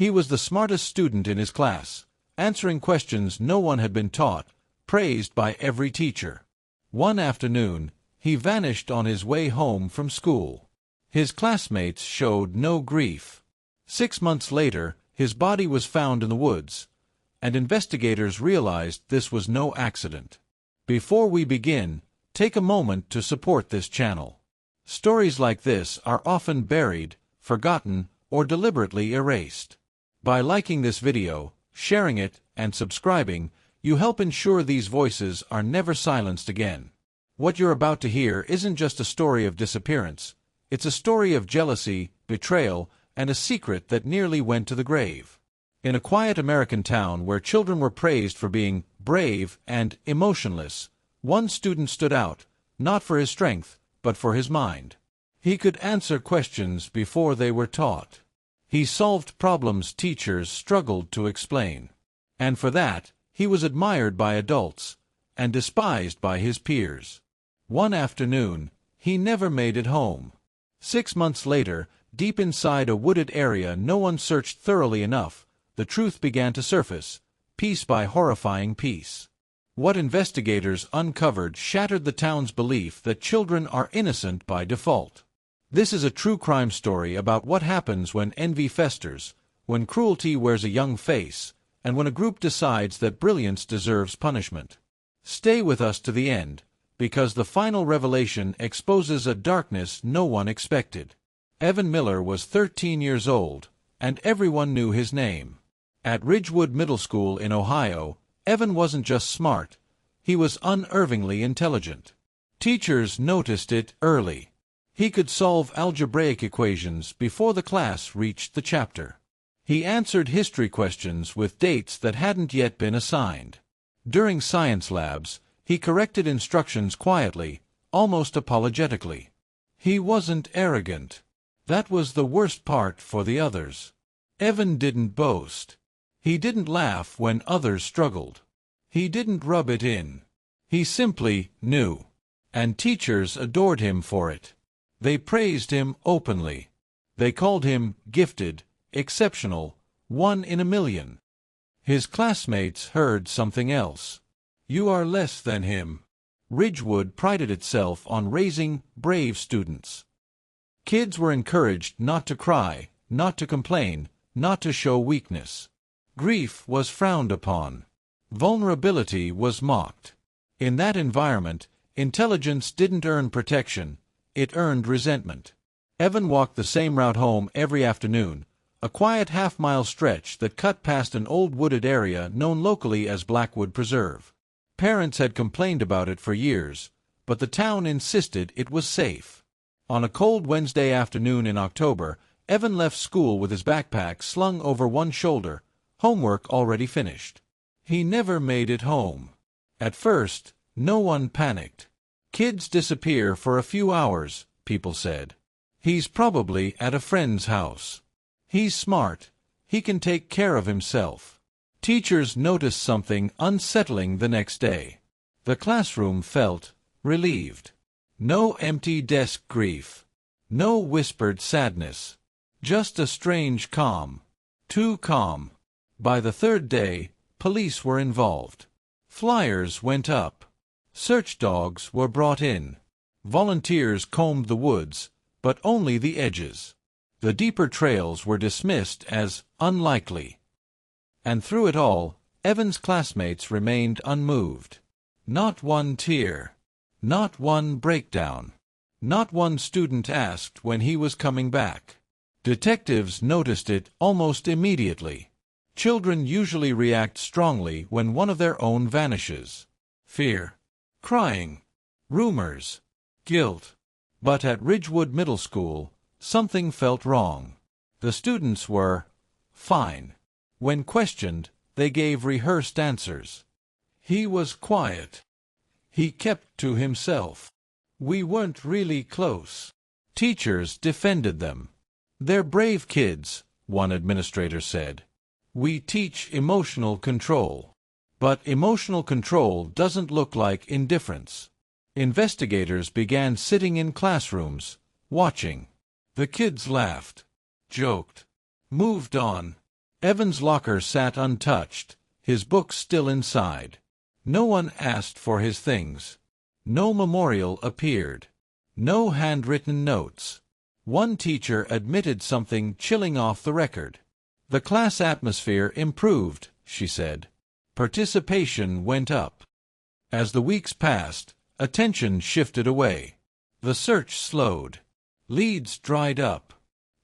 He was the smartest student in his class, answering questions no one had been taught, praised by every teacher. One afternoon, he vanished on his way home from school. His classmates showed no grief. 6 months later, his body was found in the woods, and investigators realized this was no accident. Before we begin, take a moment to support this channel. Stories like this are often buried, forgotten, or deliberately erased. By liking this video, sharing it, and subscribing, you help ensure these voices are never silenced again. What you're about to hear isn't just a story of disappearance. It's a story of jealousy, betrayal, and a secret that nearly went to the grave. In a quiet American town where children were praised for being brave and emotionless, one student stood out, not for his strength, but for his mind. He could answer questions before they were taught. He solved problems teachers struggled to explain. And for that, he was admired by adults and despised by his peers. One afternoon, he never made it home. 6 months later, deep inside a wooded area no one searched thoroughly enough, the truth began to surface, piece by horrifying piece. What investigators uncovered shattered the town's belief that children are innocent by default. This is a true crime story about what happens when envy festers, when cruelty wears a young face, and when a group decides that brilliance deserves punishment. Stay with us to the end, because the final revelation exposes a darkness no one expected. Evan Miller was 13 years old, and everyone knew his name. At Ridgewood Middle School in Ohio, Evan wasn't just smart, he was unervingly intelligent. Teachers noticed it early. He could solve algebraic equations before the class reached the chapter. He answered history questions with dates that hadn't yet been assigned. During science labs, he corrected instructions quietly, almost apologetically. He wasn't arrogant. That was the worst part for the others. Evan didn't boast. He didn't laugh when others struggled. He didn't rub it in. He simply knew. And teachers adored him for it. They praised him openly. They called him gifted, exceptional, one in a million. His classmates heard something else. You are less than him. Ridgewood prided itself on raising brave students. Kids were encouraged not to cry, not to complain, not to show weakness. Grief was frowned upon. Vulnerability was mocked. In that environment, intelligence didn't earn protection, it earned resentment. Evan walked the same route home every afternoon, a quiet half-mile stretch that cut past an old wooded area known locally as Blackwood Preserve. Parents had complained about it for years, but the town insisted it was safe. On a cold Wednesday afternoon in October, Evan left school with his backpack slung over one shoulder, homework already finished. He never made it home. At first, no one panicked. Kids disappear for a few hours, people said. He's probably at a friend's house. He's smart. He can take care of himself. Teachers noticed something unsettling the next day. The classroom felt relieved. No empty desk grief. No whispered sadness. Just a strange calm. Too calm. By the third day, police were involved. Flyers went up. Search dogs were brought in. Volunteers combed the woods, but only the edges. The deeper trails were dismissed as unlikely. And through it all, Evan's classmates remained unmoved. Not one tear. Not one breakdown. Not one student asked when he was coming back. Detectives noticed it almost immediately. Children usually react strongly when one of their own vanishes. Fear. Crying. Rumors. Guilt. But at Ridgewood Middle School, something felt wrong. The students were fine. When questioned, they gave rehearsed answers. He was quiet. He kept to himself. We weren't really close. Teachers defended them. They're brave kids, one administrator said. We teach emotional control. But emotional control doesn't look like indifference. Investigators began sitting in classrooms, watching. The kids laughed, joked, moved on. Evan's locker sat untouched, his books still inside. No one asked for his things. No memorial appeared. No handwritten notes. One teacher admitted something chilling off the record. "The class atmosphere improved," she said. "Participation went up." As the weeks passed, attention shifted away. The search slowed. Leads dried up.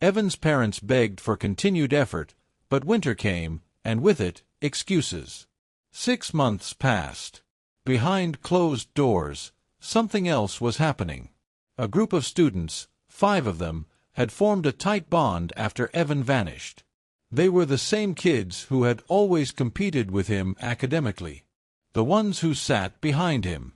Evan's parents begged for continued effort, but winter came, and with it, excuses. 6 months passed. Behind closed doors, something else was happening. A group of students, 5 of them, had formed a tight bond after Evan vanished. They were the same kids who had always competed with him academically. The ones who sat behind him.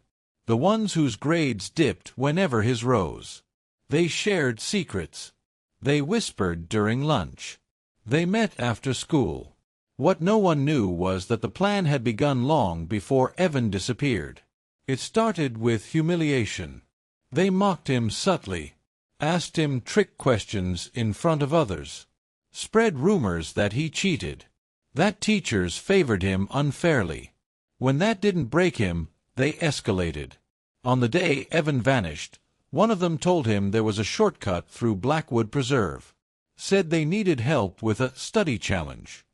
The ones whose grades dipped whenever his rose. They shared secrets. They whispered during lunch. They met after school. What no one knew was that the plan had begun long before Evan disappeared. It started with humiliation. They mocked him subtly, asked him trick questions in front of others, spread rumors that he cheated, that teachers favored him unfairly. When that didn't break him, they escalated. On the day Evan vanished, one of them told him there was a shortcut through Blackwood Preserve. Said they needed help with a study challenge.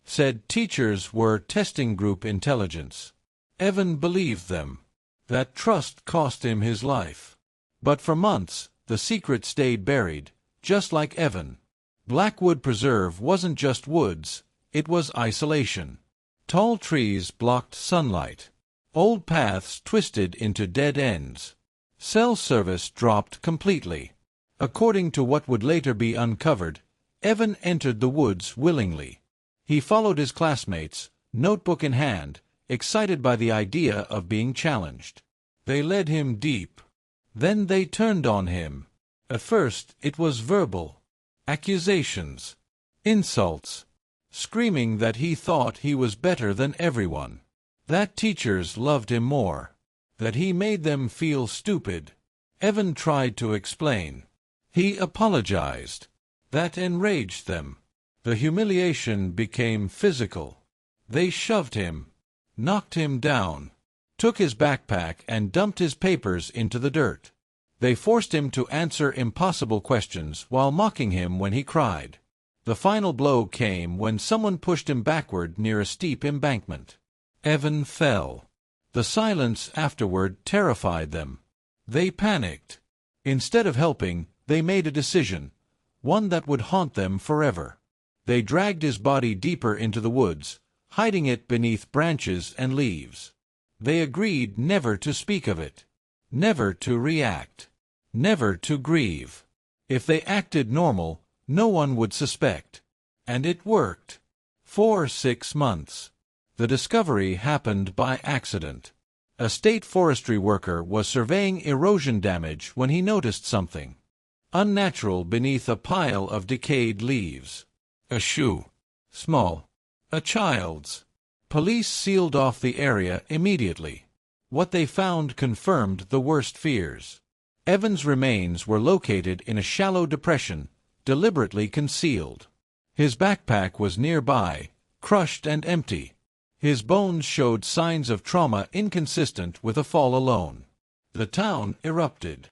Said teachers were testing group intelligence. Evan believed them. That trust cost him his life. But for months, the secret stayed buried, just like Evan. Blackwood Preserve wasn't just woods, it was isolation. Tall trees blocked sunlight. Old paths twisted into dead ends. Cell service dropped completely. According to what would later be uncovered, Evan entered the woods willingly. He followed his classmates, notebook in hand, excited by the idea of being challenged. They led him deep. Then they turned on him. At first it was verbal. Accusations. Insults. Screaming that he thought he was better than everyone. That teachers loved him more. That he made them feel stupid. Evan tried to explain. He apologized. That enraged them. The humiliation became physical. They shoved him, knocked him down, took his backpack and dumped his papers into the dirt. They forced him to answer impossible questions while mocking him when he cried. The final blow came when someone pushed him backward near a steep embankment. Evan fell. The silence afterward terrified them. They panicked. Instead of helping, they made a decision, one that would haunt them forever. They dragged his body deeper into the woods, hiding it beneath branches and leaves. They agreed never to speak of it, never to react, never to grieve. If they acted normal, no one would suspect. And it worked. For 6 months. The discovery happened by accident. A state forestry worker was surveying erosion damage when he noticed something unnatural beneath a pile of decayed leaves. A shoe. Small. A child's. Police sealed off the area immediately. What they found confirmed the worst fears. Evan's remains were located in a shallow depression, deliberately concealed. His backpack was nearby, crushed and empty. His bones showed signs of trauma inconsistent with a fall alone. The town erupted.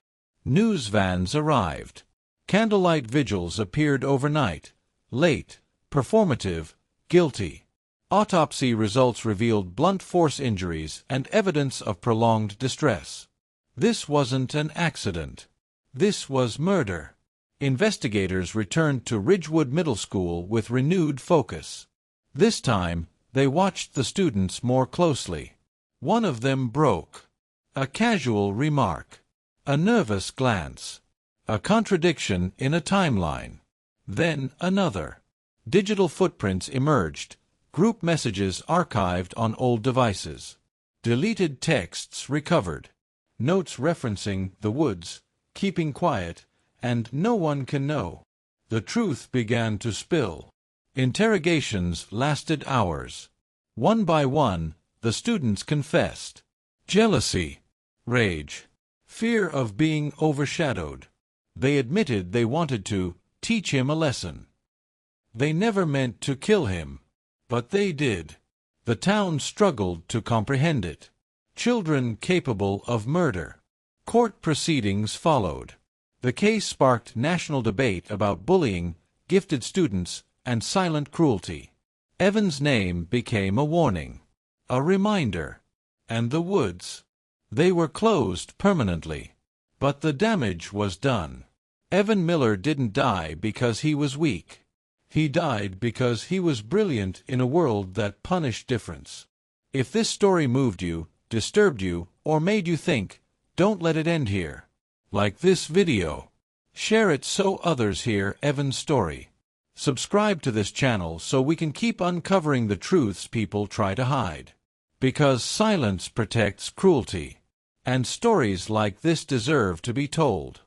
News vans arrived. Candlelight vigils appeared overnight. Late, performative, guilty. Autopsy results revealed blunt force injuries and evidence of prolonged distress. This wasn't an accident. This was murder. Investigators returned to Ridgewood Middle School with renewed focus. This time, they watched the students more closely. One of them broke. A casual remark. A nervous glance. A contradiction in a timeline. Then another. Digital footprints emerged, group messages archived on old devices. Deleted texts recovered. Notes referencing the woods, keeping quiet, and no one can know. The truth began to spill. Interrogations lasted hours. One by one, the students confessed. Jealousy, rage, fear of being overshadowed. They admitted they wanted to teach him a lesson. They never meant to kill him. But they did. The town struggled to comprehend it. Children capable of murder. Court proceedings followed. The case sparked national debate about bullying, gifted students, and silent cruelty. Evan's name became a warning. A reminder. And the woods. They were closed permanently. But the damage was done. Evan Miller didn't die because he was weak. He died because he was brilliant in a world that punished difference. If this story moved you, disturbed you, or made you think, don't let it end here. Like this video. Share it so others hear Evan's story. Subscribe to this channel so we can keep uncovering the truths people try to hide. Because silence protects cruelty. And stories like this deserve to be told.